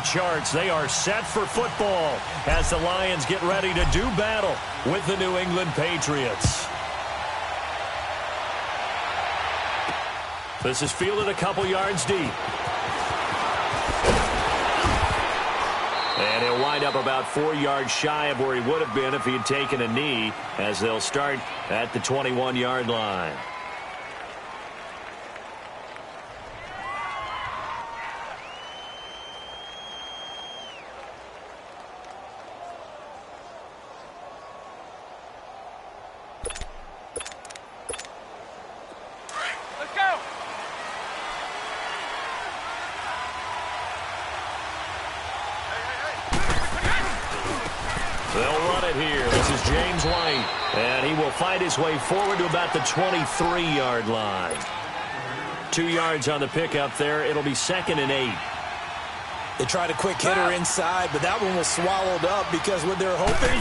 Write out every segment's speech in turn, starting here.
charts. They are set for football as the Lions get ready to do battle with the New England Patriots. This is fielded a couple yards deep. And he'll wind up about 4 yards shy of where he would have been if he had taken a knee, as they'll start at the 21-yard line. Find his way forward to about the 23-yard line. 2 yards on the pickup there. It'll be 2nd and 8. They tried a quick hitter inside, but that one was swallowed up because what they're hoping,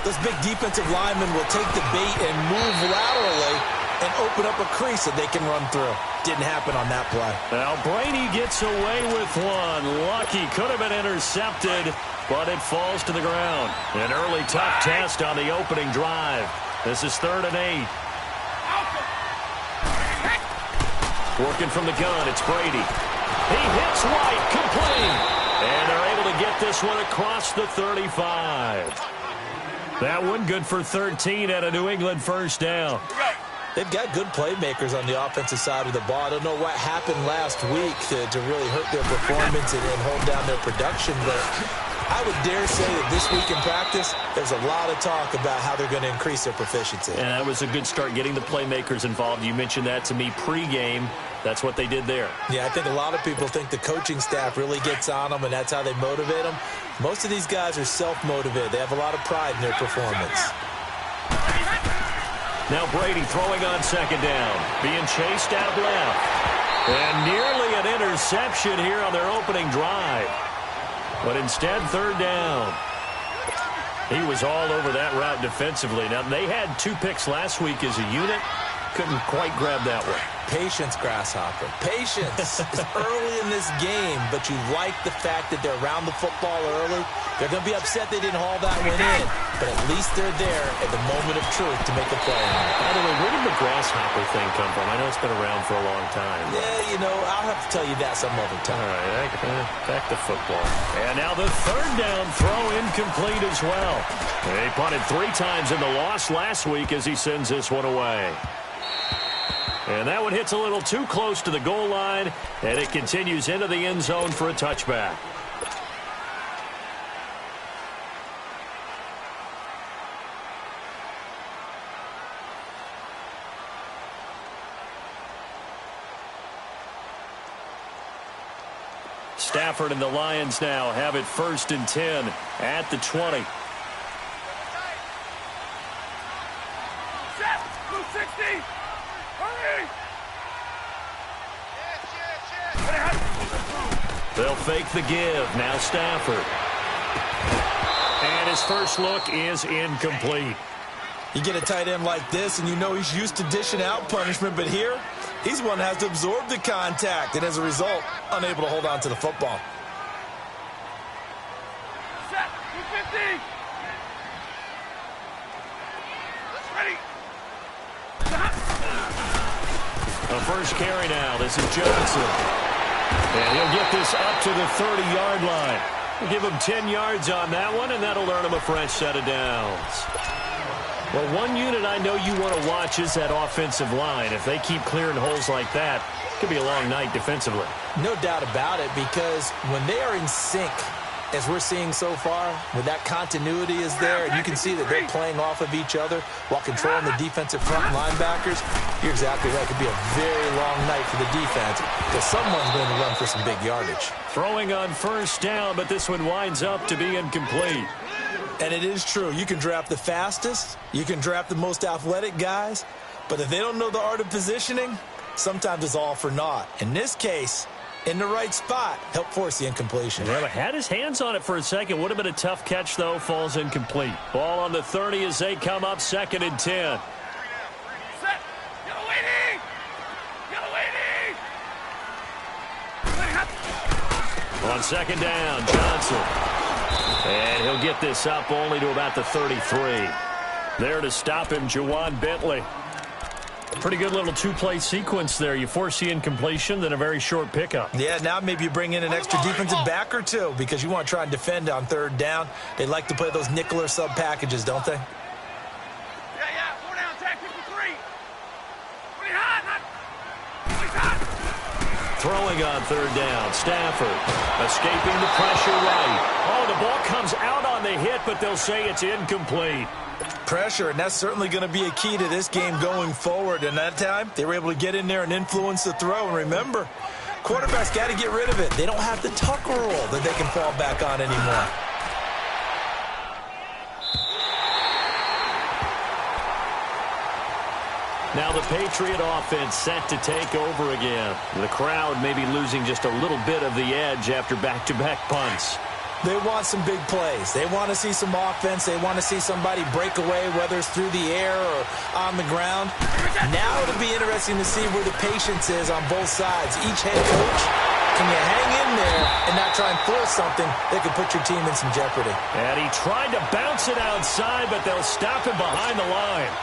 those big defensive linemen will take the bait and move laterally and open up a crease that they can run through. Didn't happen on that play. Now Brady gets away with one. Lucky, could have been intercepted, but it falls to the ground. An early tough test on the opening drive. This is 3rd and 8. Working from the gun, it's Brady. He hits White, complete. And they're able to get this one across the 35. That one good for 13 at a New England first down. They've got good playmakers on the offensive side of the ball. I don't know what happened last week to really hurt their performance and hold down their production, but I would dare say that this week in practice, there's a lot of talk about how they're going to increase their proficiency. And that was a good start, getting the playmakers involved. You mentioned that to me pregame. That's what they did there. Yeah, I think a lot of people think the coaching staff really gets on them, and that's how they motivate them. Most of these guys are self-motivated. They have a lot of pride in their performance. Now Brady throwing on 2nd down, being chased out left. And nearly an interception here on their opening drive. But instead, 3rd down. He was all over that route defensively. Now, they had 2 picks last week as a unit. Couldn't quite grab that one. Patience, Grasshopper. Patience. It's early in this game, but you like the fact that they're around the football early. They're going to be upset they didn't haul that one in, but at least they're there at the moment of truth to make a play. By the way, where did the Grasshopper thing come from? I know it's been around for a long time. Yeah, you know, I'll have to tell you that some other time. All right, back to football. And now the 3rd down throw incomplete as well. He punted 3 times in the loss last week as he sends this one away. And that one hits a little too close to the goal line, and it continues into the end zone for a touchback. Stafford and the Lions now have it 1st and 10 at the 20. They'll fake the give. Now Stafford. And his first look is incomplete. You get a tight end like this, and you know he's used to dishing out punishment, but here, he's one that has to absorb the contact, and as a result, unable to hold on to the football. Set, 250. Ready. The first carry now. This is Johnson. And he'll get this up to the 30-yard line. We'll give him 10 yards on that one, and that'll earn him a fresh set of downs. Well, one unit I know you want to watch is that offensive line. If they keep clearing holes like that, it could be a long night defensively. No doubt about it, because when they are in sync, as we're seeing so far, when that continuity is there, and you can see that they're playing off of each other while controlling the defensive front linebackers, you're exactly right. It could be a very long night for the defense because someone's going to run for some big yardage. Throwing on 1st down, but this one winds up to be incomplete. And it is true. You can draft the fastest. You can draft the most athletic guys. But if they don't know the art of positioning, sometimes it's all for naught. In this case, in the right spot, help force the incompletion. Well, had his hands on it for a second. Would have been a tough catch, though. Falls incomplete. Ball on the 30 as they come up 2nd and 10. Set. Yellow waiting. Yellow waiting. On second down, Johnson. And he'll get this up only to about the 33. There to stop him, Juwan Bentley. Pretty good little two-play sequence there. You force the incompletion, then a very short pickup. Yeah, now maybe you bring in an extra defensive back or two because you want to try and defend on third down. They like to play those nickel or sub packages, don't they? Yeah. 4 down, tag 53. Pretty hot. Throwing on third down, Stafford escaping the pressure right. Oh, the ball comes out on the hit, but they'll say it's incomplete. Pressure, and that's certainly going to be a key to this game going forward. And that time, they were able to get in there and influence the throw. And remember, quarterbacks got to get rid of it. They don't have the tuck rule that they can fall back on anymore. Now the Patriot offense set to take over again. The crowd may be losing just a little bit of the edge after back-to-back punts. They want some big plays. They want to see some offense. They want to see somebody break away, whether it's through the air or on the ground. Now it'll be interesting to see where the patience is on both sides. Each head coach, can you hang in there and not try and force something that could put your team in some jeopardy? And he tried to bounce it outside, but they'll stop him behind the line.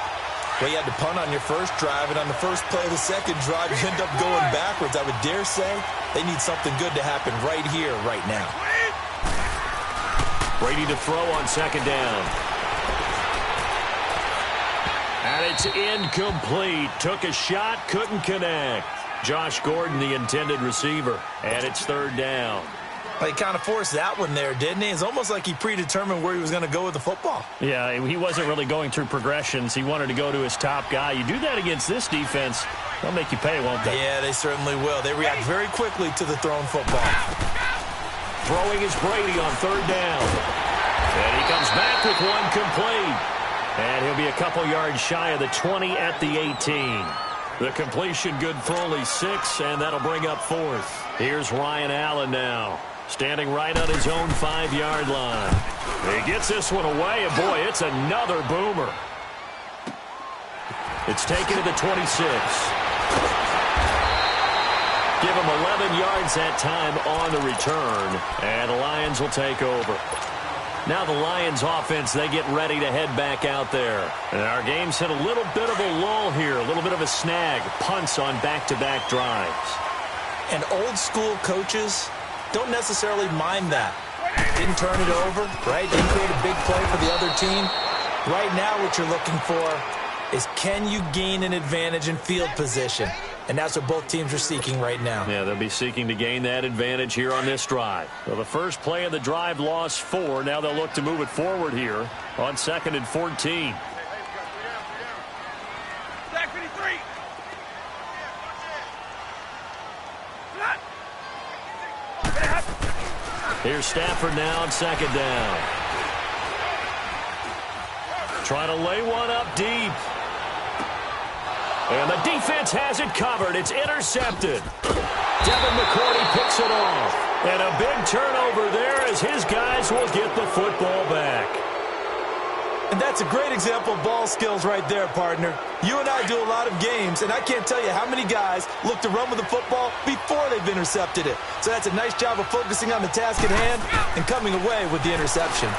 Well, you had to punt on your first drive, and on the first play of the second drive, you end up going backwards. I would dare say they need something good to happen right here, right now. Brady to throw on second down. And it's incomplete. Took a shot, couldn't connect. Josh Gordon, the intended receiver. And it's third down. Well, he kind of forced that one there, didn't he? It's almost like he predetermined where he was going to go with the football. Yeah, he wasn't really going through progressions. He wanted to go to his top guy. You do that against this defense, they'll make you pay, won't they? Yeah, they certainly will. They react very quickly to the thrown football. Throwing is Brady on third down. And he comes back with one complete. And he'll be a couple yards shy of the 20 at the 18. The completion good for only 6, and that'll bring up fourth. Here's Ryan Allen now, standing right on his own 5-yard line. He gets this one away, and boy, it's another boomer. It's taken to the 26. Give him 11 yards that time on the return, and the Lions will take over. Now the Lions offense, they get ready to head back out there. And our game's hit a little bit of a lull here, a little bit of a snag. Punts on back-to-back drives. And old-school coaches don't necessarily mind that. Didn't turn it over, right? Didn't create a big play for the other team. Right now what you're looking for is, can you gain an advantage in field position? And that's what both teams are seeking right now. Yeah, they'll be seeking to gain that advantage here on this drive. Well, the first play of the drive lost 4. Now they'll look to move it forward here on 2nd and 14. Tag 53. Here's Stafford now on 2nd down. Trying to lay one up deep. And the defense has it covered. It's intercepted. Devin McCourty picks it off. And a big turnover there as his guys will get the football back. And that's a great example of ball skills right there, partner. You and I do a lot of games, and I can't tell you how many guys look to run with the football before they've intercepted it. So that's a nice job of focusing on the task at hand and coming away with the interception.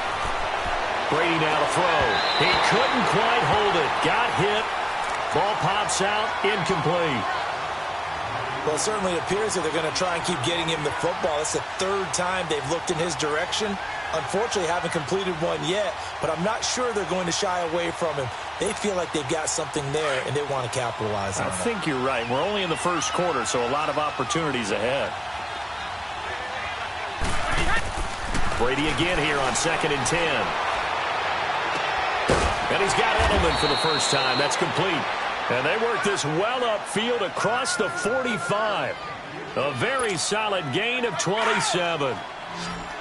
Brady now to throw. He couldn't quite hold it. Got hit. Ball pops out, incomplete. Well, it certainly appears that they're going to try and keep getting him the football. That's the third time they've looked in his direction. Unfortunately, haven't completed one yet, but I'm not sure they're going to shy away from him. They feel like they've got something there, and they want to capitalize on it. I think you're right. We're only in the first quarter, so a lot of opportunities ahead. Brady again here on 2nd and 10. And he's got Edelman for the first time. That's complete. And they work this well upfield across the 45. A very solid gain of 27.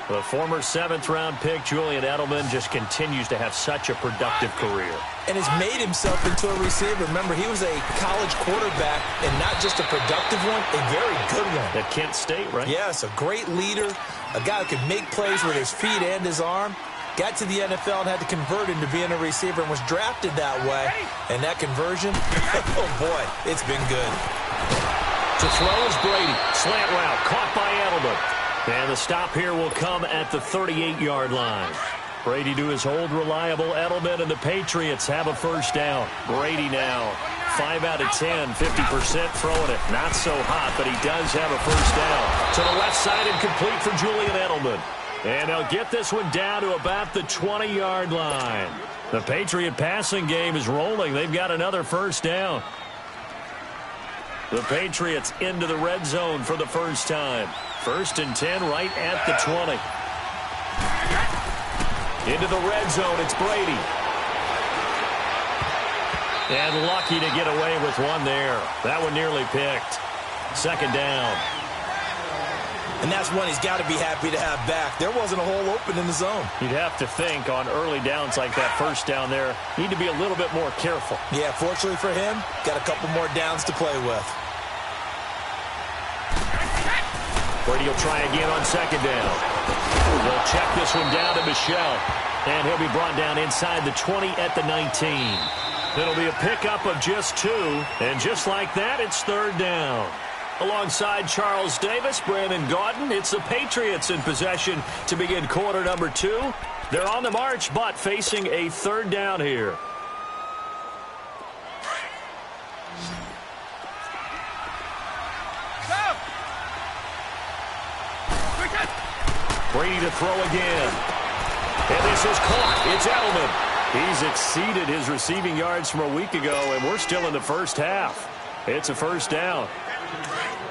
The former 7th-round pick, Julian Edelman, just continues to have such a productive career. And has made himself into a receiver. Remember, he was a college quarterback, and not just a productive one, a very good one. At Kent State, right? Yes, a great leader, a guy who could make plays with his feet and his arm. Got to the NFL and had to convert into being a receiver and was drafted that way. And that conversion, oh boy, it's been good. To throw is Brady. Slant route, caught by Edelman. And the stop here will come at the 38-yard line. Brady to his old reliable Edelman, and the Patriots have a first down. Brady now, 5 out of 10, 50% throwing it. Not so hot, but he does have a first down. To the left side and complete for Julian Edelman. And they'll get this one down to about the 20-yard line. The Patriot passing game is rolling. They've got another first down. The Patriots into the red zone for the first time. 1st and 10 right at the 20. Into the red zone, it's Brady. And lucky to get away with one there. That one nearly picked. 2nd down. And that's one he's got to be happy to have back. There wasn't a hole open in the zone. You'd have to think on early downs like that, first down there, need to be a little bit more careful. Yeah, fortunately for him, got a couple more downs to play with. Brady will try again on 2nd down. They'll check this one down to Michel. And he'll be brought down inside the 20 at the 19. It'll be a pickup of just 2. And just like that, it's 3rd down. Alongside Charles Davis, Brandon Gaudin, it's the Patriots in possession to begin quarter number 2. They're on the march, but facing a 3rd down here. Brady to throw again. And this is caught. It's Edelman. He's exceeded his receiving yards from a week ago, and we're still in the first half. It's a first down.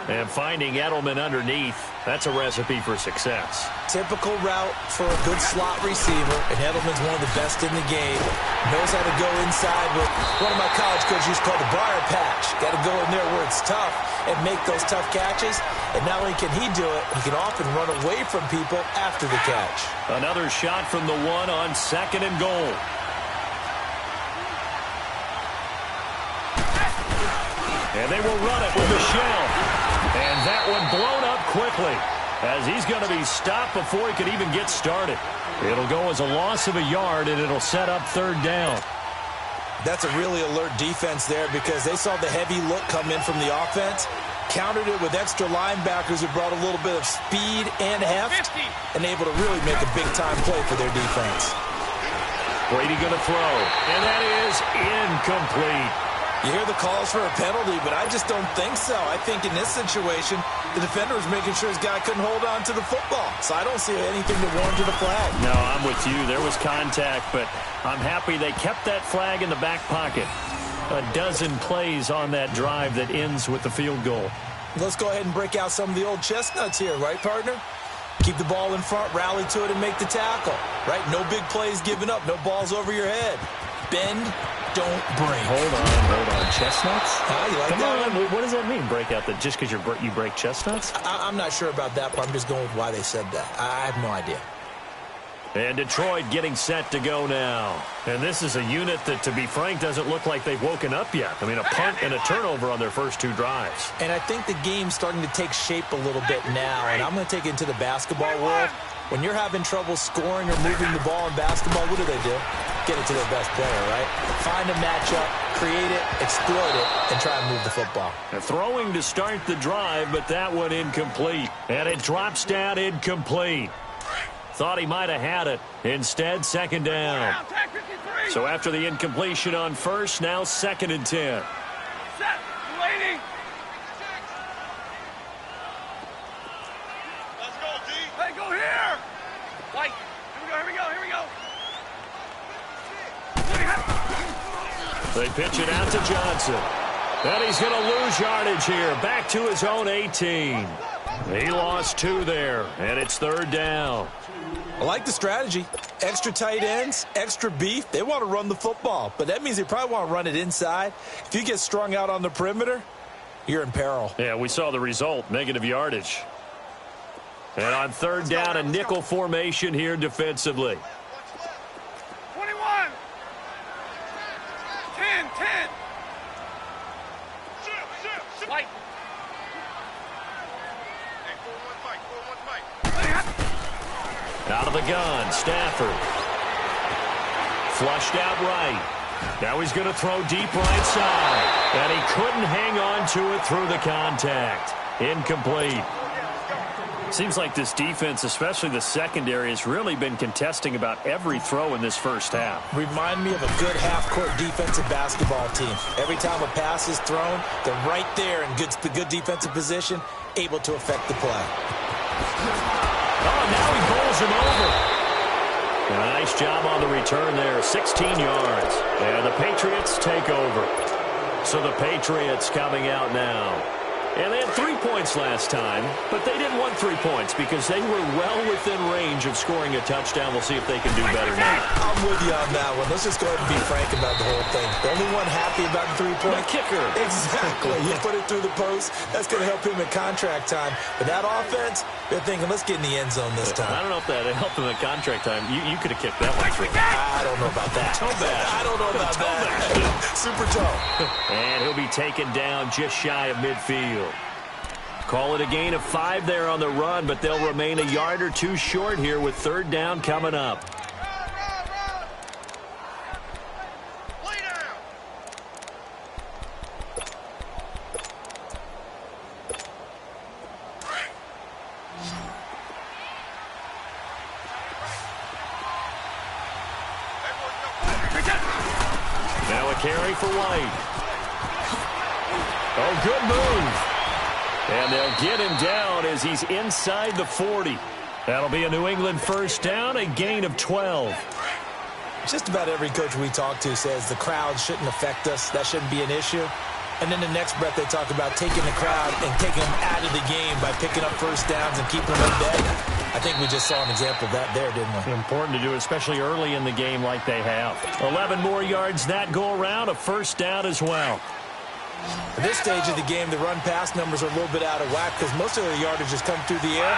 And finding Edelman underneath, that's a recipe for success. Typical route for a good slot receiver, and Edelman's one of the best in the game. Knows how to go inside what one of my college coaches used to call the briar patch. Got to go in there where it's tough and make those tough catches. And not only can he do it, he can often run away from people after the catch. Another shot from the 1 on 2nd and goal. And they will run it with Michel. And that one blown up quickly as he's going to be stopped before he could even get started. It'll go as a loss of a yard, and it'll set up 3rd down. That's a really alert defense there because they saw the heavy look come in from the offense, countered it with extra linebackers who brought a little bit of speed and heft, and able to really make a big-time play for their defense. Brady going to throw, and that is incomplete. You hear the calls for a penalty, but I just don't think so. I think in this situation, the defender was making sure his guy couldn't hold on to the football. So I don't see anything that warranted a flag. No, I'm with you. There was contact, but I'm happy they kept that flag in the back pocket. A dozen plays on that drive that ends with the field goal. Let's go ahead and break out some of the old chestnuts here, right, partner? Keep the ball in front, rally to it, and make the tackle, right? No big plays given up, no balls over your head. Bend, don't break. Hold on. Chestnuts? You like Come that on, one? what does that mean, break out? That just because you break chestnuts? I'm not sure about that, but I'm just going with why they said that. I have no idea. And Detroit getting set to go now. And this is a unit that, to be frank, doesn't look like they've woken up yet. I mean, a punt and a turnover on their first 2 drives. And I think the game's starting to take shape a little bit now, and I'm going to take it into the basketball world. When you're having trouble scoring or moving the ball in basketball, what do? Get it to their best player, right? Find a matchup, create it, exploit it, and try and move the football. They're throwing to start the drive, but that one incomplete. And it drops down incomplete. Thought he might have had it. Instead, 2nd down. So after the incompletion on 1st, now 2nd and 10. Set. Waiting. Let's go, D. Hey, go here. White. Here we go. They pitch it out to Johnson. And he's going to lose yardage here. Back to his own 18. He lost 2 there, and it's 3rd down. I like the strategy. Extra tight ends, extra beef. They want to run the football, but that means they probably want to run it inside. If you get strung out on the perimeter, you're in peril. Yeah, we saw the result, negative yardage. And on 3rd down, a nickel formation here defensively. 21. 10. White. Out of the gun, Stafford. Flushed out right. Now he's going to throw deep right side. And he couldn't hang on to it through the contact. Incomplete. Seems like this defense, especially the secondary, has really been contesting about every throw in this first half. Remind me of a good half-court defensive basketball team. Every time a pass is thrown, they're right there in good defensive position, able to affect the play. Oh, now he bowls him over. A nice job on the return there, 16 yards. And the Patriots take over. So the Patriots coming out now. And they had 3 points last time, but they didn't want 3 points because they were well within range of scoring a touchdown. We'll see if they can do better now. I'm with you on that one. Let's just go ahead and be frank about the whole thing. The only one happy about the 3-point kicker. Exactly. You put it through the post. That's going to help him in contract time. But that offense, they're thinking, let's get in the end zone this time. I don't know if that helped him in contract time. You could have kicked that one through. I don't know about that. Toe bash. I don't know about that. Super toe. And he'll be taken down just shy of midfield. Call it a gain of 5 there on the run, but they'll remain a yard or 2 short here with 3rd down coming up. Now a carry for White. Oh, good move. And they'll get him down as he's inside the 40. That'll be a New England 1st down, a gain of 12. Just about every coach we talk to says the crowd shouldn't affect us. That shouldn't be an issue. And then the next breath they talk about taking the crowd and taking them out of the game by picking up 1st downs and keeping them in bed. I think we just saw an example of that there, didn't we? Important to do, especially early in the game like they have. 11 more yards that go around, a 1st down as well. At this stage of the game, the run-pass numbers are a little bit out of whack because most of the yardage has come through the air.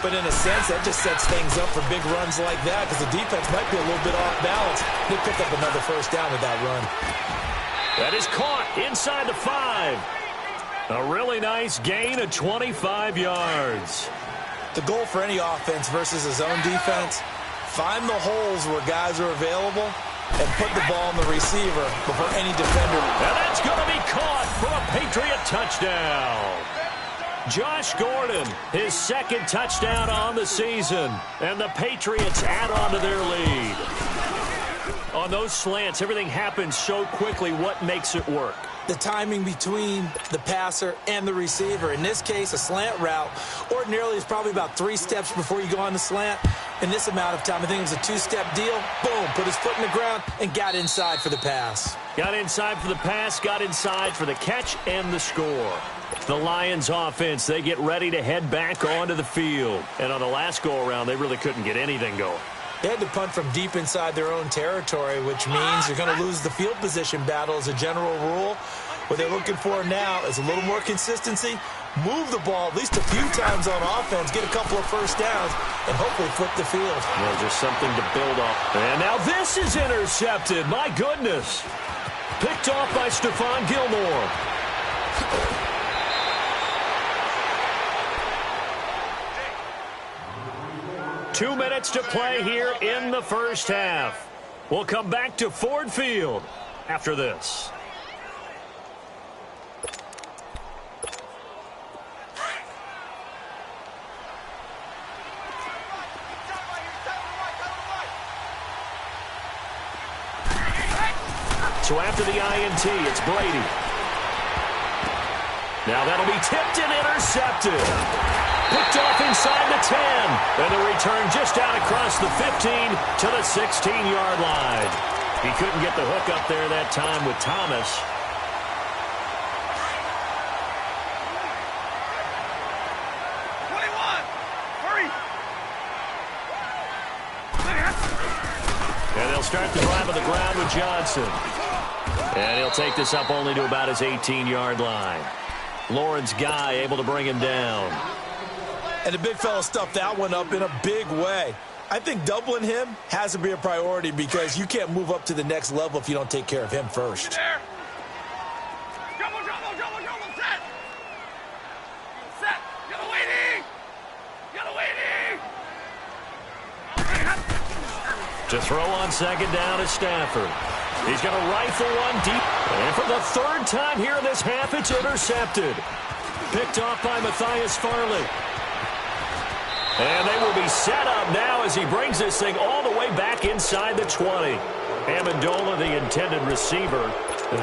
But in a sense, that just sets things up for big runs like that because the defense might be a little bit off balance. They pick up another 1st down with that run. That is caught inside the 5. A really nice gain of 25 yards. The goal for any offense versus a zone defense, find the holes where guys are available and put the ball on the receiver before any defender. And that's going to be caught for a Patriot touchdown. Josh Gordon, his 2nd touchdown on the season. And the Patriots add on to their lead. On those slants, everything happens so quickly. What makes it work? The timing between the passer and the receiver. In this case, a slant route ordinarily is probably about 3 steps before you go on the slant. In this amount of time, I think it was a 2-step deal. Boom, put his foot in the ground and got inside for the pass. Got inside for the pass, got inside for the catch and the score. The Lions offense, they get ready to head back onto the field. And on the last go-around, they really couldn't get anything going. They had to punt from deep inside their own territory, which means you're going to lose the field position battle as a general rule. What they're looking for now is a little more consistency, move the ball at least a few times on offense, get a couple of 1st downs, and hopefully flip the field. Well, just something to build off. And now this is intercepted. My goodness. Picked off by Stephon Gilmore. 2 minutes to play here in the 1st half. We'll come back to Ford Field after this. So after the INT, it's Brady. Now that'll be tipped and intercepted. Picked off inside the 10. And the return just out across the 15 to the 16-yard line. He couldn't get the hook up there that time with Thomas. And they'll start the drive on the ground with Johnson. And he'll take this up only to about his 18-yard line. Lawrence Guy able to bring him down. And the big fella stuffed that one up in a big way. I think doubling him has to be a priority because you can't move up to the next level if you don't take care of him first. Double, set. Set. You're waiting. To throw on 2nd down is Stafford. He's going to rifle one deep. And for the 3rd time here in this half, it's intercepted. Picked off by Matthias Farley. And they will be set up now as he brings this thing all the way back inside the 20. Amendola, the intended receiver.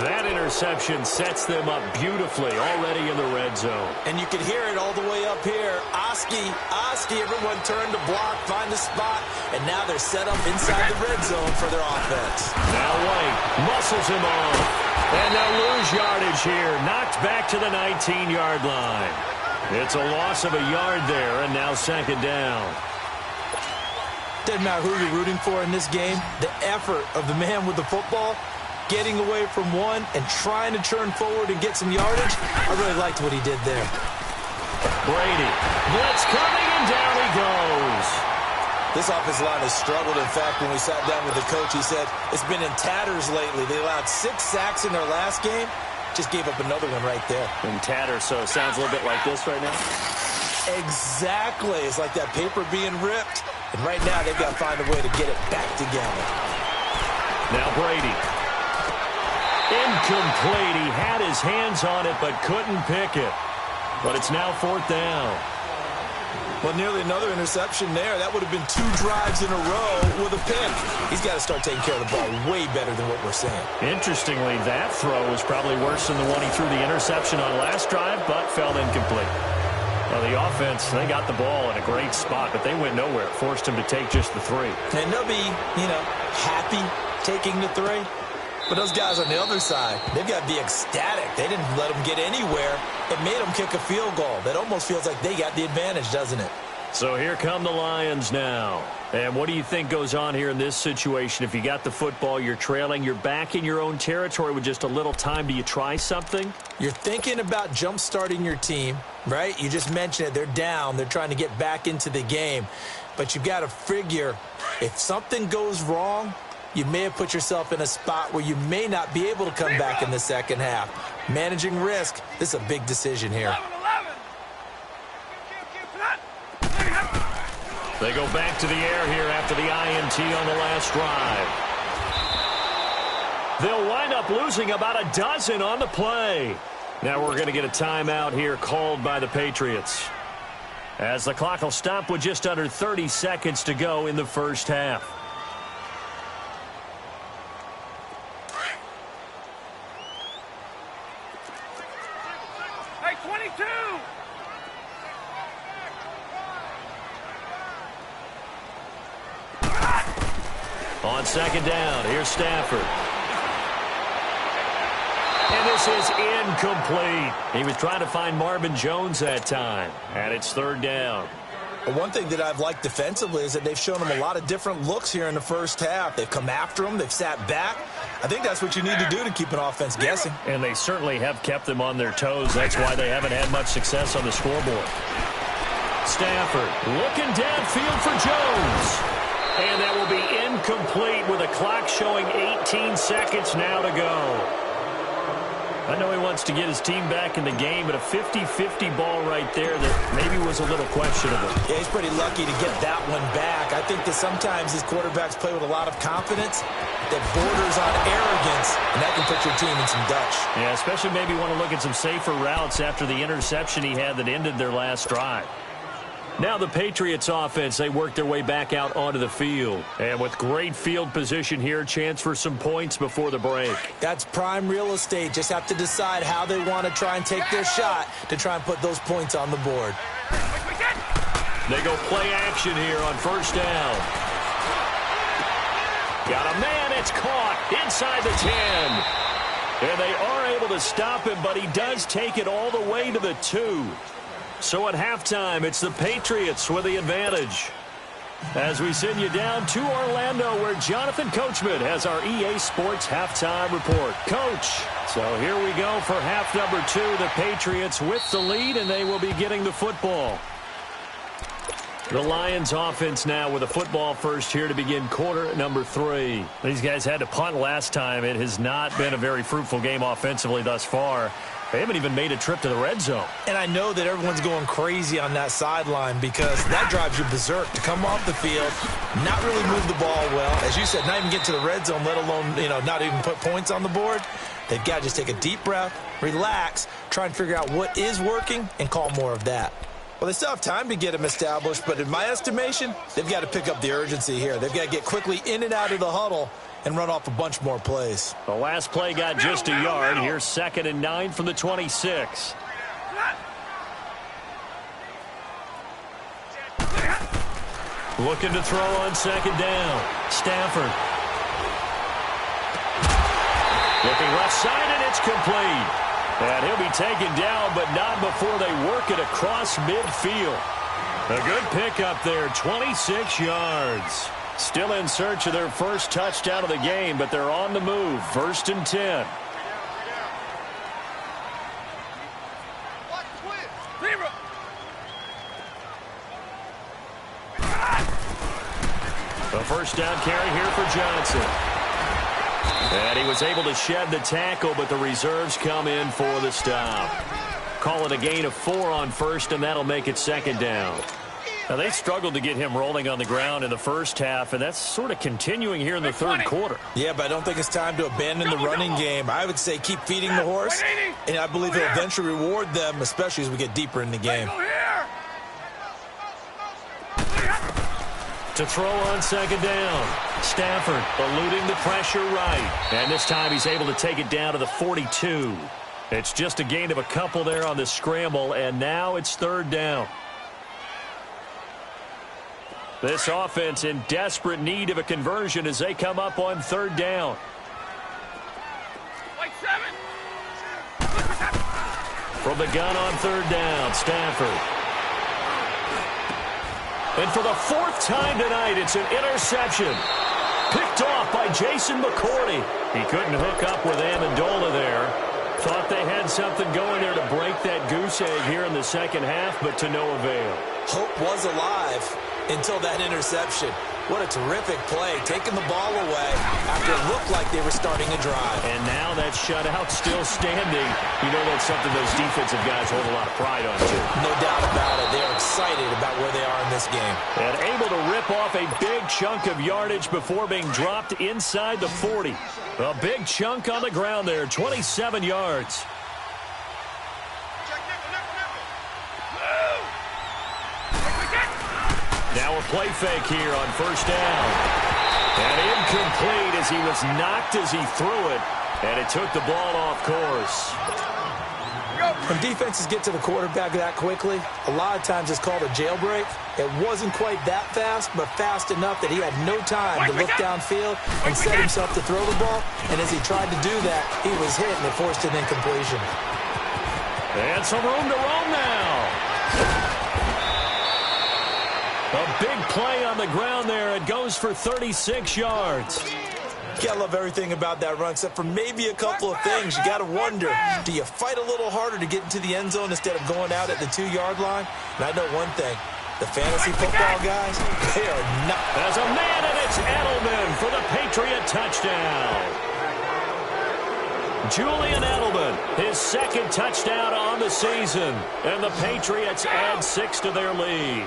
That interception sets them up beautifully already in the red zone. And you can hear it all the way up here. Oski, everyone turned to block, find a spot, and now they're set up inside the red zone for their offense. Now White muscles him off. And they'll lose yardage here. Knocked back to the 19-yard line. It's a loss of a yard there, and now second down. Doesn't matter who you're rooting for in this game. The effort of the man with the football, getting away from one and trying to turn forward and get some yardage, I really liked what he did there. Brady, blitz coming, and down he goes. This offensive line has struggled. In fact, when we sat down with the coach, he said it's been in tatters lately. They allowed 6 sacks in their last game. Just gave up another one right there. In tatters, so it sounds a little bit like this right now? Exactly. It's like that paper being ripped. And right now, they've got to find a way to get it back together. Now Brady. Incomplete. He had his hands on it, but couldn't pick it. But it's now fourth down. Well, nearly another interception there. That would have been 2 drives in a row with a pick. He's got to start taking care of the ball way better than what we're seeing. Interestingly, that throw was probably worse than the one he threw the interception on last drive, but fell incomplete. Well, the offense, they got the ball in a great spot, but they went nowhere. It forced him to take just the 3. And they'll be, happy taking the 3. But those guys on the other side, they've got to be ecstatic. They didn't let them get anywhere. It made them kick a field goal. That almost feels like they got the advantage, doesn't it? So here come the Lions now. And what do you think goes on here in this situation? If you got the football, you're trailing, you're back in your own territory with just a little time. Do you try something? You're thinking about jump-starting your team, right? You just mentioned it. They're down. They're trying to get back into the game. But you've got to figure if something goes wrong, you may have put yourself in a spot where you may not be able to come back in the second half. Managing risk, this is a big decision here. They go back to the air here after the INT on the last drive. They'll wind up losing about a dozen on the play. Now we're going to get a timeout here called by the Patriots, as the clock will stop with just under 30 seconds to go in the first half. Hey, 22! On second down, here's Stafford. And this is incomplete. He was trying to find Marvin Jones that time. And it's third down. But one thing that I've liked defensively is that they've shown him a lot of different looks here in the first half. They've come after him. They've sat back. I think that's what you need to do to keep an offense guessing. And they certainly have kept them on their toes. That's why they haven't had much success on the scoreboard. Stafford looking downfield for Jones. And that will be incomplete with a clock showing 18 seconds now to go. I know he wants to get his team back in the game, but a 50-50 ball right there that maybe was a little questionable. Yeah, he's pretty lucky to get that one back. I think that sometimes these quarterbacks play with a lot of confidence that borders on arrogance, and that can put your team in some Dutch. Yeah, especially maybe want to look at some safer routes after the interception he had that ended their last drive. Now the Patriots offense, they work their way back out onto the field. And with great field position here, chance for some points before the break. That's prime real estate. Just have to decide how they want to try and take their shot to try and put those points on the board. They go play action here on first down. Got a man, it's caught inside the 10. And they are able to stop him, but he does take it all the way to the 2. So at halftime, it's the Patriots with the advantage. As we send you down to Orlando, where Jonathan Coachman has our EA Sports halftime report. Coach, so here we go for half number 2. The Patriots with the lead, and they will be getting the football. The Lions offense now with a football first here to begin quarter number 3. These guys had to punt last time. It has not been a very fruitful game offensively thus far. They haven't even made a trip to the red zone. And I know that everyone's going crazy on that sideline because that drives you berserk to come off the field, not really move the ball well. As you said, not even get to the red zone, let alone, not even put points on the board. They've got to just take a deep breath, relax, try and figure out what is working, and call more of that. Well, they still have time to get him established, but in my estimation, they've got to pick up the urgency here. They've got to get quickly in and out of the huddle and run off a bunch more plays. The last play got just a yard. Here's 2nd and 9 from the 26. Looking to throw on 2nd down. Stafford. Looking left side, and it's complete. And he'll be taken down, but not before they work it across midfield. A good pickup there, 26 yards. Still in search of their first touchdown of the game, but they're on the move. 1st and 10. A first down carry here for Johnson. And he was able to shed the tackle, but the reserves come in for the stop. Call it a gain of 4 on 1st, and that'll make it 2nd down. Now, they struggled to get him rolling on the ground in the first half, and that's sort of continuing here in the 3rd quarter. Yeah, but I don't think it's time to abandon the running game. I would say keep feeding the horse, and I believe he'll eventually reward them, especially as we get deeper in the game. To throw on 2nd down. Stafford eluding the pressure right. And this time he's able to take it down to the 42. It's just a gain of a couple there on the scramble, and now it's 3rd down. This offense in desperate need of a conversion as they come up on 3rd down. From the gun on 3rd down, Stafford. And for the 4th time tonight, it's an interception. Picked off by Jason McCourty. He couldn't hook up with Amendola there. Thought they had something going there to break that goose egg here in the 2nd half, but to no avail. Hope was alive until that interception. What a terrific play, taking the ball away after it looked like they were starting a drive. And now that shutout still standing. You know that's something those defensive guys hold a lot of pride on, too. No doubt about it. They are excited about where they are in this game. And able to rip off a big chunk of yardage before being dropped inside the 40. A big chunk on the ground there, 27 yards. Now a play fake here on 1st down. And incomplete as he was knocked as he threw it. And it took the ball off course. When defenses get to the quarterback that quickly, a lot of times it's called a jailbreak. It wasn't quite that fast, but fast enough that he had no time to look downfield and set himself to throw the ball. And as he tried to do that, he was hit and it forced an incompletion. And some room to roam now. A big play on the ground there. It goes for 36 yards. You gotta love everything about that run, except for maybe a couple of things. You gotta wonder, do you fight a little harder to get into the end zone instead of going out at the 2-yard line? And I know one thing, the fantasy football guys, they are not. As a man, and it's Edelman for the Patriot touchdown. Julian Edelman, his 2nd touchdown on the season. And the Patriots add 6 to their lead.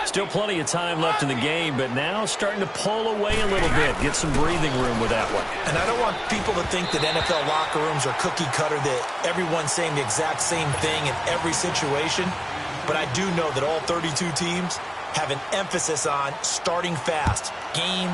Still plenty of time left in the game, but now starting to pull away a little bit, get some breathing room with that one. And I don't want people to think that NFL locker rooms are cookie cutter, that everyone's saying the exact same thing in every situation. But I do know that all 32 teams have an emphasis on starting fast. Game,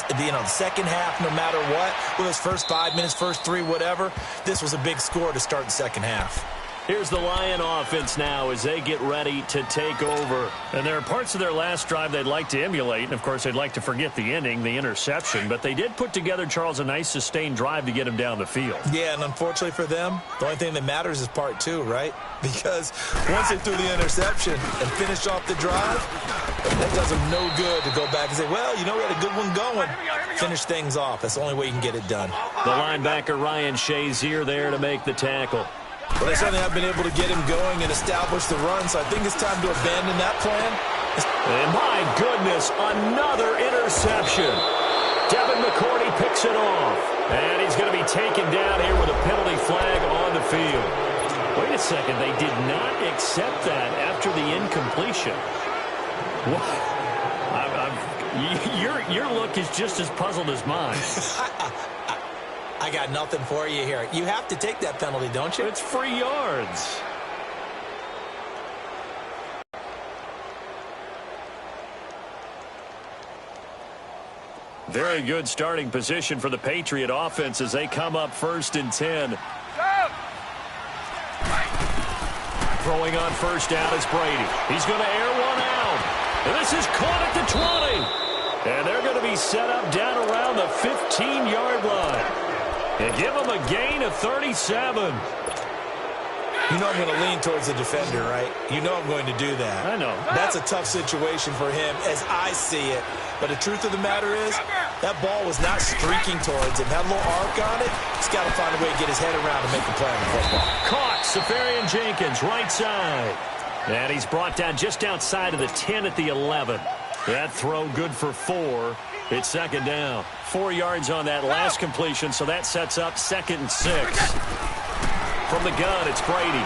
the 2nd half, no matter what, whether it's first 5 minutes, first 3, whatever. This was a big score to start the 2nd half. Here's the Lion offense now as they get ready to take over. And there are parts of their last drive they'd like to emulate. And, of course, they'd like to forget the ending, the interception. But they did put together, Charles, a nice sustained drive to get him down the field. Yeah, and unfortunately for them, the only thing that matters is part 2, right? Because once they threw the interception and finished off the drive, that does them no good to go back and say, well, you know, we had a good one going. Finish things off. That's the only way you can get it done. The linebacker, Ryan Shazier, there to make the tackle. Well, they certainly have been able to get him going and establish the run, so I think it's time to abandon that plan. And my goodness, another interception. Devin McCourty picks it off. And he's going to be taken down here with a penalty flag on the field. Wait a second, they did not accept that after the incompletion. What? Your look is just as puzzled as mine. I got nothing for you here. You have to take that penalty, don't you? It's free yards. Very good starting position for the Patriot offense as they come up 1st and 10. Throwing on 1st down is Brady. He's going to air one out. And this is caught at the 20. And they're going to be set up down around the 15-yard line. And give them a gain of 37. You know I'm going to lean towards the defender, right? You know I'm going to do that. I know. That's a tough situation for him as I see it. But the truth of the matter is, that ball was not streaking towards him. Had a little arc on it. He's got to find a way to get his head around and make the play on the football. Caught. Safarian Jenkins, right side. And he's brought down just outside of the 10 at the 11. That throw good for 4. It's 2nd down. 4 yards on that last completion, so that sets up 2nd and 6. From the gun, it's Brady.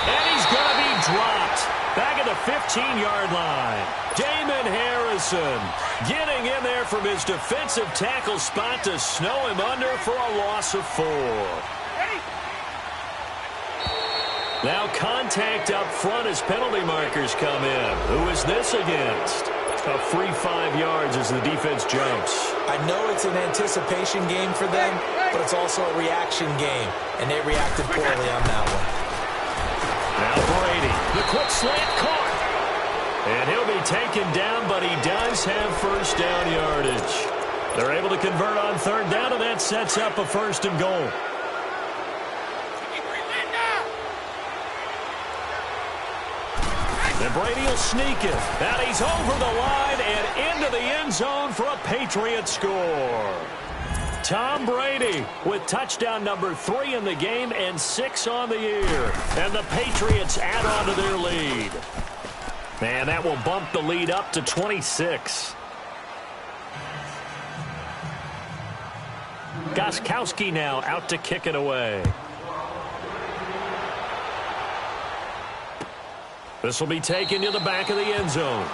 And he's going to be dropped. Back at the 15-yard line. Damon Harrison getting in there from his defensive tackle spot to snow him under for a loss of 4. Now contact up front as penalty markers come in. Who is this against? A free 5 yards as the defense jumps. I know it's an anticipation game for them, but it's also a reaction game, and they reacted poorly on that one. Now Brady, the quick slant caught. And he'll be taken down, but he does have 1st down yardage. They're able to convert on 3rd down, and that sets up a 1st and goal. And Brady will sneak it. And he's over the line and into the end zone for a Patriot score. Tom Brady with touchdown number 3 in the game and 6 on the year. And the Patriots add on to their lead. And that will bump the lead up to 26. Gostkowski now out to kick it away. This will be taken to the back of the end zone.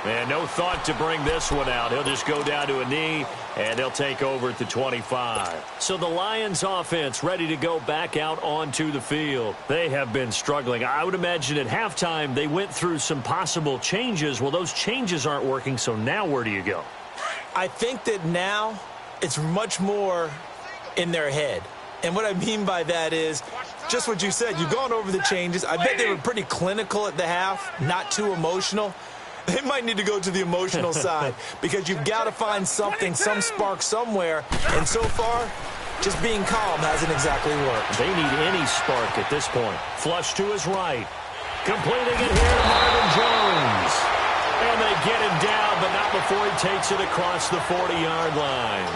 And no thought to bring this one out. He'll just go down to a knee, and he'll take over at the 25. So the Lions offense ready to go back out onto the field. They have been struggling. I would imagine at halftime they went through some possible changes. Well, those changes aren't working, so now where do you go? I think that now it's much more in their head. And what I mean by that is just what you said. You've gone over the changes. I bet they were pretty clinical at the half, not too emotional. They might need to go to the emotional side because you've got to find something, some spark somewhere. And so far, just being calm hasn't exactly worked. They need any spark at this point. Flush to his right. Completing it here to Marvin Jones. And they get him down, but not before he takes it across the 40-yard line.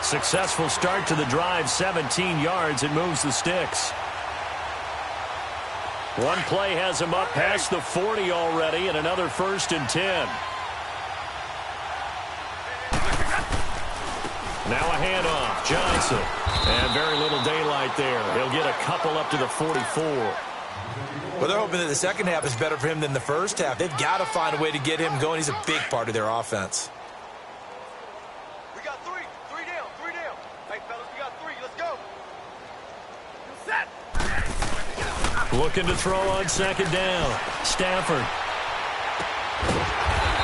Successful start to the drive, 17 yards. It moves the sticks. One play has him up past the 40 already, and another 1st and 10. Now a handoff. Johnson. And very little daylight there. He'll get a couple up to the 44. Well, they're hoping that the second half is better for him than the first half. They've got to find a way to get him going. He's a big part of their offense. We got 3. 3 down. 3 down. Hey, fellas, we got 3. Let's go. Set. Looking to throw on 2nd down. Stafford.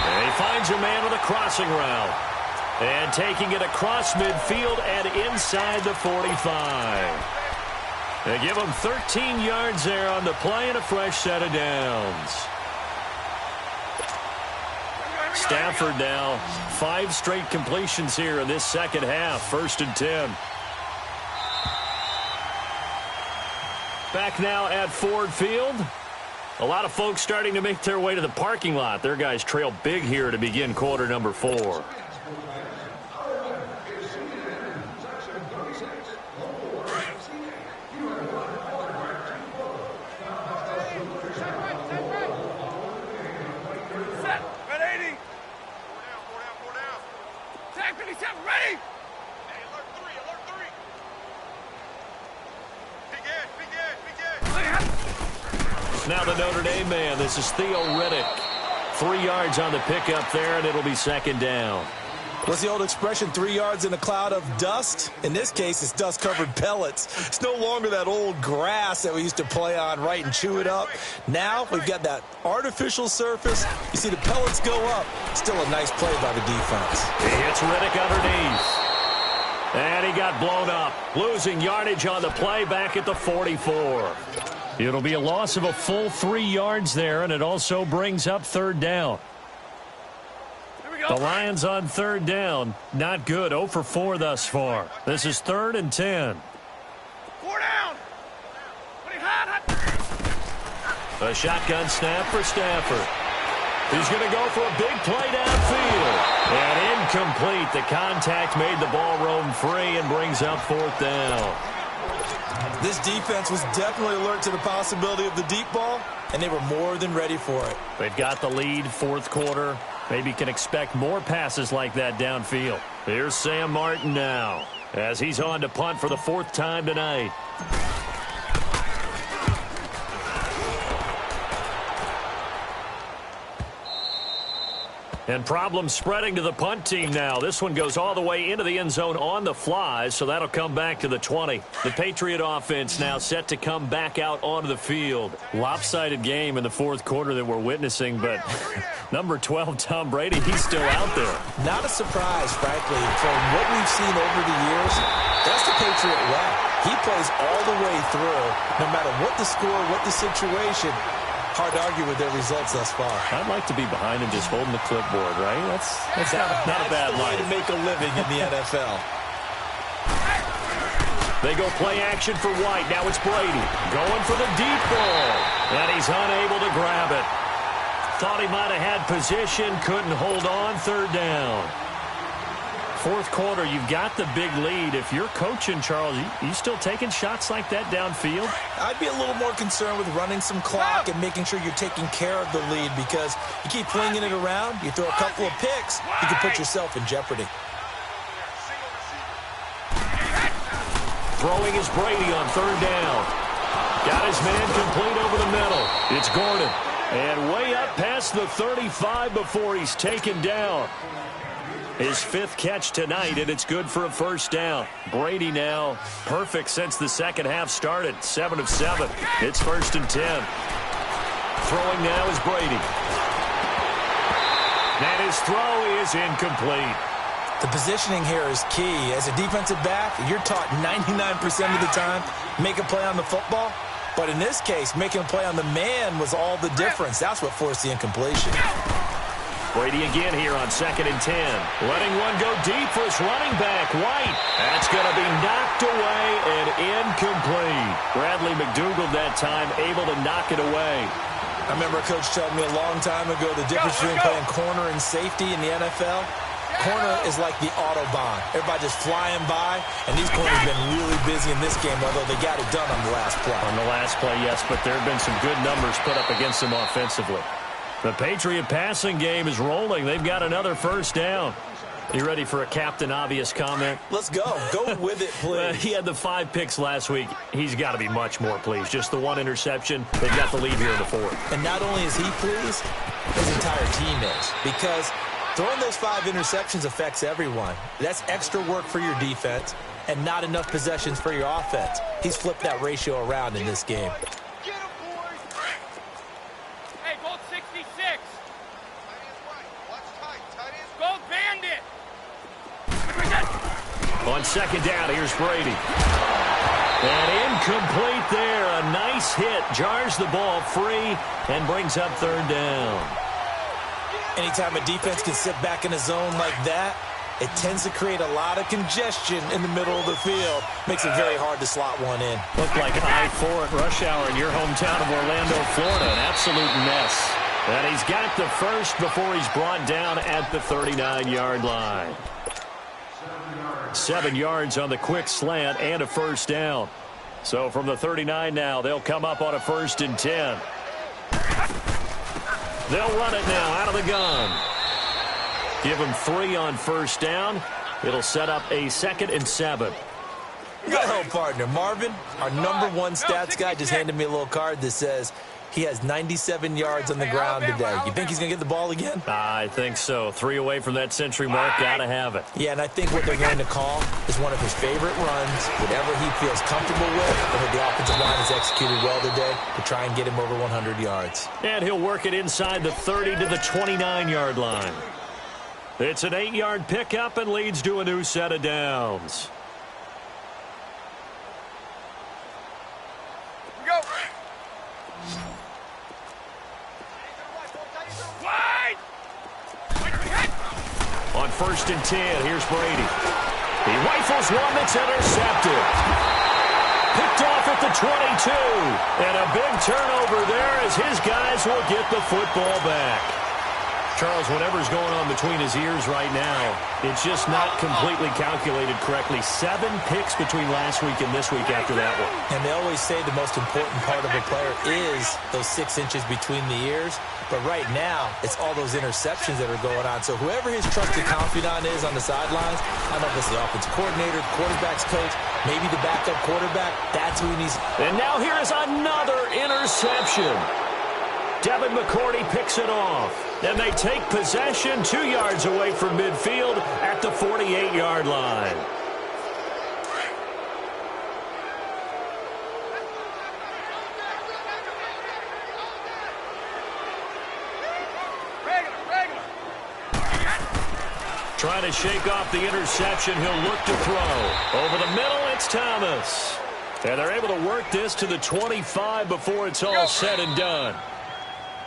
And he finds a man with a crossing route. And taking it across midfield and inside the 45. They give him 13 yards there on the play and a fresh set of downs. Stafford now 5 straight completions here in this second half. 1st and 10. Back now at Ford Field. A lot of folks starting to make their way to the parking lot. Their guys trail big here to begin quarter number 4. Set. Red 80. 4 down. Tag 57. Ready. Hey, alert 3. Alert 3. Now the Notre Dame man. This is Theo Riddick. 3 yards on the pickup there, and it'll be 2nd down. What's the old expression, 3 yards in a cloud of dust? In this case, it's dust-covered pellets. It's no longer that old grass that we used to play on, right, and chew it up. Now we've got that artificial surface. You see the pellets go up. Still a nice play by the defense. He hits Riddick underneath. And he got blown up. Losing yardage on the play back at the 44. It'll be a loss of a full 3 yards there, and it also brings up third down. The Lions on third down. Not good. 0 for 4 thus far. This is 3rd and 10. 4 down. A shotgun snap for Stafford. He's going to go for a big play downfield. And incomplete. The contact made the ball roam free and brings up 4th down. This defense was definitely alert to the possibility of the deep ball, and they were more than ready for it. They've got the lead, 4th quarter. Maybe can expect more passes like that downfield. Here's Sam Martin now as he's on to punt for the 4th time tonight. And problems spreading to the punt team now. This one goes all the way into the end zone on the fly, so that'll come back to the 20. The Patriot offense now set to come back out onto the field. Lopsided game in the 4th quarter that we're witnessing, but number 12, Tom Brady, he's still out there. Not a surprise, frankly, from what we've seen over the years. That's the Patriot way. He plays all the way through, no matter what the score, what the situation. Hard to argue with their results thus far. I'd like to be behind him just holding the clipboard, right? That's not a bad way life. To make a living in the NFL. They go play action for White. Now it's Brady going for the deep ball. And he's unable to grab it. Thought he might have had position. Couldn't hold on. 3rd down. 4th quarter, you've got the big lead. If you're coaching, Charles, you still taking shots like that downfield? I'd be a little more concerned with running some clock and making sure you're taking care of the lead, because you keep flinging it around, you throw a couple of picks, you can put yourself in jeopardy. Throwing is Brady on 3rd down. Got his man complete over the middle. It's Gordon. And way up past the 35 before he's taken down. His 5th catch tonight, and it's good for a 1st down. Brady now perfect since the second half started. 7 of 7. It's 1st and 10. Throwing now is Brady. And his throw is incomplete. The positioning here is key. As a defensive back, you're taught 99% of the time, make a play on the football. But in this case, making a play on the man was all the difference. That's what forced the incompletion. Brady again here on 2nd and 10. Letting one go deep for his running back, White. That's going to be knocked away and incomplete. Bradley McDougald that time able to knock it away. I remember a coach telling me a long time ago the difference between playing corner and safety in the NFL. Corner is like the Autobahn. Everybody just flying by, and these corners have been really busy in this game, although they got it done on the last play. On the last play, yes, but there have been some good numbers put up against them offensively. The Patriot passing game is rolling. They've got another 1st down. You ready for a Captain Obvious comment? Let's go. Go with it, please. He had the 5 picks last week. He's got to be much more pleased. Just the 1 interception. They've got the lead here in the 4th. And not only is he pleased, his entire team is. Because throwing those 5 interceptions affects everyone. That's extra work for your defense and not enough possessions for your offense. He's flipped that ratio around in this game. On 2nd down, here's Brady. And incomplete there. A nice hit. Jars the ball free and brings up 3rd down. Anytime a defense can sit back in a zone like that, it tends to create a lot of congestion in the middle of the field. Makes it very hard to slot one in. Looked like I-4 at rush hour in your hometown of Orlando, Florida. An absolute mess. And he's got the 1st before he's brought down at the 39-yard line. 7 yards on the quick slant and a 1st down. So from the 39 now, they'll come up on a 1st and 10. They'll run it now out of the gun. Give them 3 on 1st down. It'll set up a 2nd and 7. Good help, partner. Marvin, our number 1 stats guy, just handed me a little card that says, He has 97 yards on the ground today. You think he's going to get the ball again? I think so. 3 away from that century mark. Got to have it. Yeah, and I think what they're going to call is one of his favorite runs, whatever he feels comfortable with. I think the offensive line has executed well today to try and get him over 100 yards. And he'll work it inside the 30 to the 29-yard line. It's an 8-yard pickup and leads to a new set of downs. Go. On 1st and 10, here's Brady. He rifles one that's intercepted. Picked off at the 22. And a big turnover there as his guys will get the football back. Charles, whatever's going on between his ears right now, it's just not completely calculated correctly. 7 picks between last week and this week after that one. And they always say the most important part of a player is those 6 inches between the ears. But right now, it's all those interceptions that are going on. So whoever his trusted confidant is on the sidelines, I don't know if it's the offensive coordinator, the quarterback's coach, maybe the backup quarterback, that's who he needs. And now here is another interception. Devin McCourty picks it off. And they take possession 2 yards away from midfield at the 48-yard line. Trying to shake off the interception. He'll look to throw. Over the middle, it's Thomas. And they're able to work this to the 25 before it's all said and done.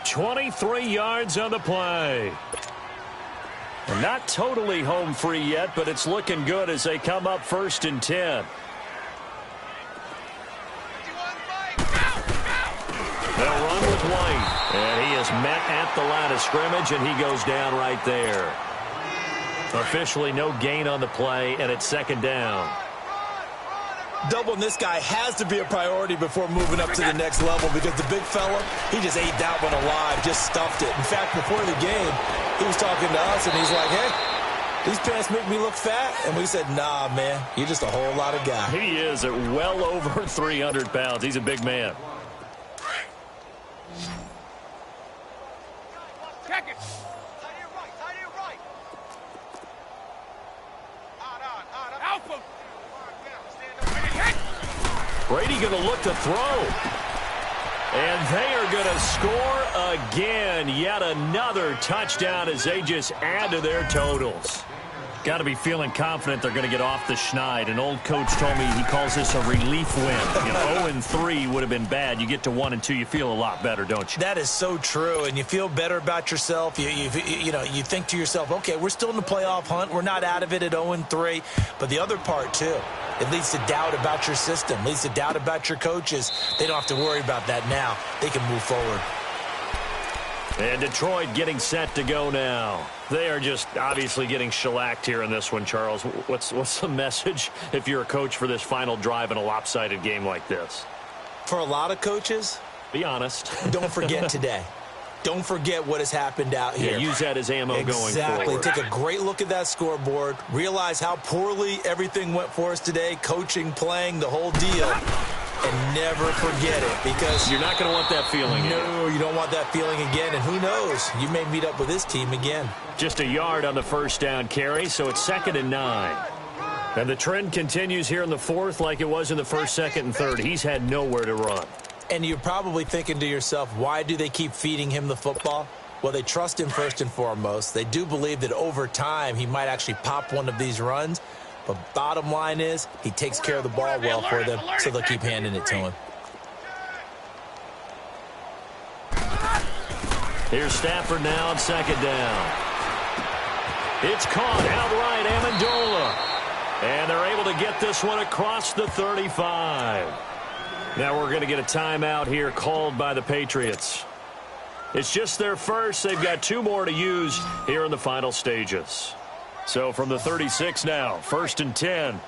23 yards on the play. And not totally home free yet, but it's looking good as they come up 1st and 10. They'll run with White. And he is met at the line of scrimmage, and he goes down right there. Officially no gain on the play, and it's 2nd down. Doubling this guy has to be a priority before moving up to the next level because the big fella, he just ate that one alive, just stuffed it. In fact, before the game, he was talking to us, and he's like, hey, these pants make me look fat. And we said, nah, man, you're just a whole lot of guy. He is at well over 300 pounds. He's a big man. Check it. Tight end right, tight end right. Alpha. Brady going to look to throw. And they are going to score again. Yet another touchdown as they just add to their totals. Got to be feeling confident they're going to get off the schneid. An old coach told me he calls this a relief win. 0-3 would have been bad. You get to 1-2, you feel a lot better, don't you? That is so true, and you feel better about yourself. You think to yourself, okay, we're still in the playoff hunt. We're not out of it at 0-3. But the other part, too, it leads to doubt about your system, leads to doubt about your coaches. They don't have to worry about that now. They can move forward. And Detroit getting set to go now. They are just obviously getting shellacked here in this one, Charles. What's the message if you're a coach for this final drive in a lopsided game like this? For a lot of coaches, be honest. Don't forget today. Don't forget what has happened out here. Yeah, use that as ammo going forward. Exactly. Take a great look at that scoreboard. Realize how poorly everything went for us today. Coaching, playing, the whole deal. And never forget it because you're not going to want that feeling. No, you don't want that feeling again. And who knows? You may meet up with this team again. Just a yard on the 1st down carry, so it's 2nd and 9. And the trend continues here in the 4th like it was in the 1st, 2nd, and 3rd. He's had nowhere to run. And you're probably thinking to yourself, why do they keep feeding him the football? Well, they trust him first and foremost. They do believe that over time he might actually pop one of these runs. But bottom line is he takes care of the ball well for them, so they'll keep handing it to him. Here's Stafford now on 2nd down. It's caught outright, Amendola. And they're able to get this one across the 35. Now we're going to get a timeout here called by the Patriots. It's just their first. They've got 2 more to use here in the final stages. So from the 36 now, 1st and 10.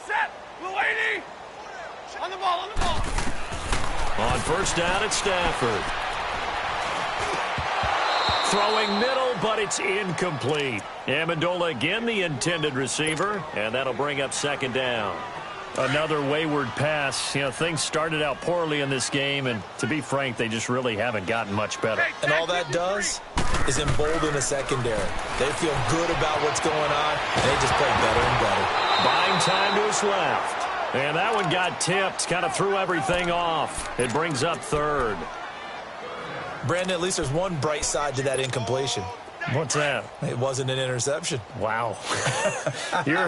Set. Blue 80. On the ball, on the ball. On 1st down, it's Stafford. Throwing middle, but it's incomplete. Amendola again the intended receiver, and that'll bring up 2nd down. Another wayward pass. You know, things started out poorly in this game, and to be frank, they just really haven't gotten much better. And all that does is embolden the secondary. They feel good about what's going on, and they just play better and better. Buying time to his left. And that one got tipped, kind of threw everything off. It brings up third. Brandon, at least there's one bright side to that incompletion. What's that? It wasn't an interception. Wow. You're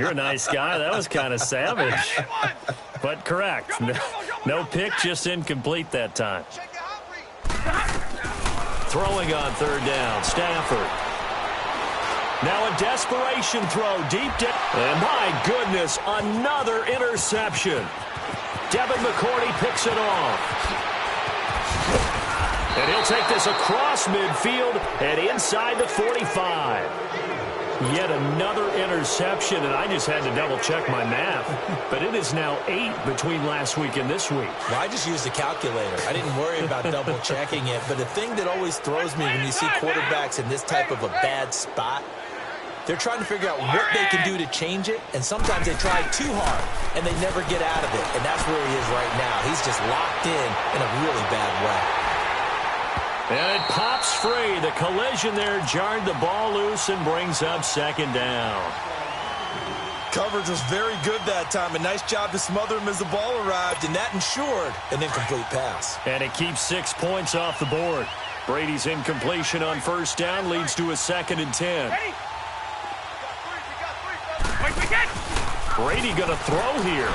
a nice guy. That was kind of savage. But correct. No pick, just incomplete that time. Throwing on third down, Stafford. Now a desperation throw deep down. And my goodness, another interception. Devin McCourty picks it off. And he'll take this across midfield and inside the 45. Yet another interception, and I just had to double-check my math. But it is now 8 between last week and this week. Well, I just used a calculator. I didn't worry about double-checking it. But the thing that always throws me when you see quarterbacks in this type of a bad spot, they're trying to figure out what they can do to change it, and sometimes they try too hard, and they never get out of it. And that's where he is right now. He's just locked in a really bad way. And it pops free. The collision there jarred the ball loose and brings up second down. Coverage was very good that time. A nice job to smother him as the ball arrived, and that ensured an incomplete pass. And it keeps 6 points off the board. Brady's incompletion on first down leads to a 2nd and 10. Brady going to throw here.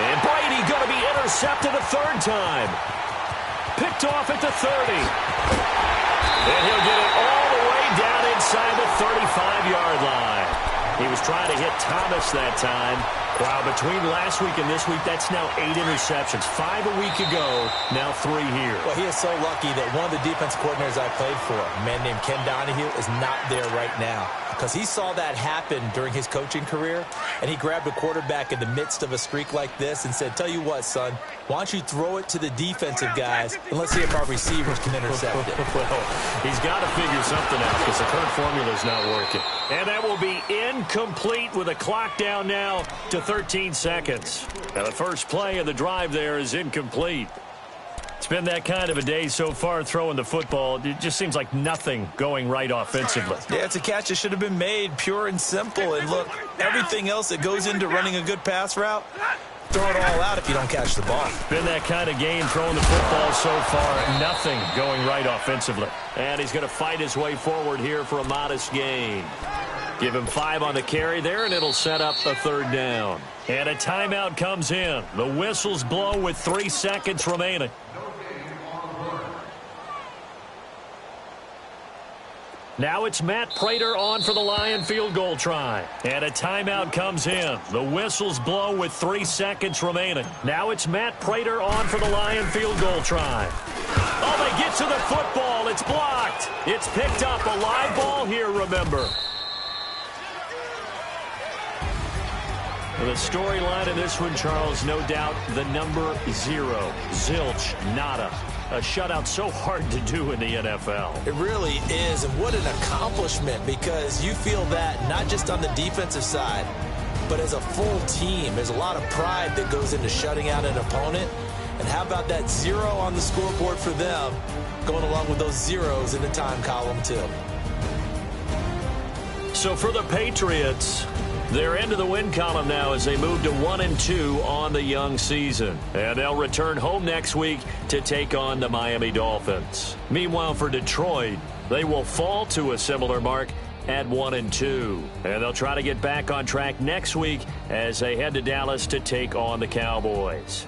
And Brady going to be intercepted a third time. Picked off at the 30. And he'll get it all the way down inside the 35-yard line. He was trying to hit Thomas that time. Wow, between last week and this week, that's now 8 interceptions. 5 a week ago, now 3 here. Well, he is so lucky that one of the defense coordinators I played for, a man named Ken Donahue, is not there right now. Because he saw that happen during his coaching career, and he grabbed a quarterback in the midst of a streak like this and said, tell you what, son, why don't you throw it to the defensive guys, and let's see if our receivers can intercept it. Well, he's got to figure something out because the current formula is not working. And that will be incomplete with a clock down now to 13 seconds. Now, the first play of the drive there is incomplete. It's been that kind of a day so far throwing the football. It just seems like nothing going right offensively. Yeah, it's a catch that should have been made, pure and simple. And look, everything else that goes into running a good pass route, throw it all out if you don't catch the ball. Been that kind of game throwing the football so far. Nothing going right offensively. And he's going to fight his way forward here for a modest gain. Give him 5 on the carry there, and it'll set up a third down. And a timeout comes in. The whistles blow with 3 seconds remaining. Now it's Matt Prater on for the Lion field goal try. And a timeout comes in. The whistles blow with 3 seconds remaining. Now it's Matt Prater on for the Lion field goal try. Oh, they get to the football. It's blocked. It's picked up. A live ball here, remember. The storyline in this one, Charles, no doubt the number 0. Zilch, nada. A shutout so hard to do in the NFL. It really is, and what an accomplishment, because you feel that not just on the defensive side, but as a full team. There's a lot of pride that goes into shutting out an opponent. And how about that 0 on the scoreboard for them, going along with those zeros in the time column, too. So for the Patriots, they're into the win column now as they move to 1-2 on the young season. And they'll return home next week to take on the Miami Dolphins. Meanwhile, for Detroit, they will fall to a similar mark at 1-2. And they'll try to get back on track next week as they head to Dallas to take on the Cowboys.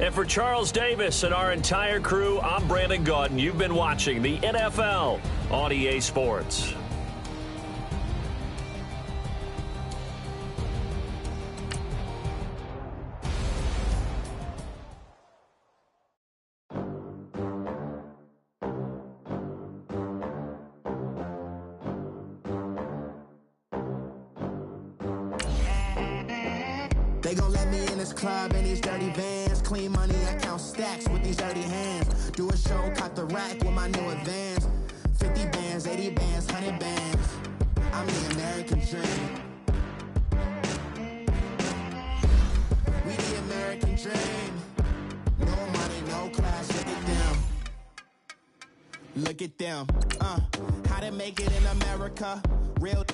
And for Charles Davis and our entire crew, I'm Brandon Gaudin. You've been watching the NFL on EA Sports. They gon' let me in this club in these dirty vans. Clean money, I count stacks with these dirty hands. Do a show, cop the rack with my new advance. 50 bands, 80 bands, 100 bands. I'm the American dream. We the American dream. No money, no class, look at them. Look at them. How to make it in America. Real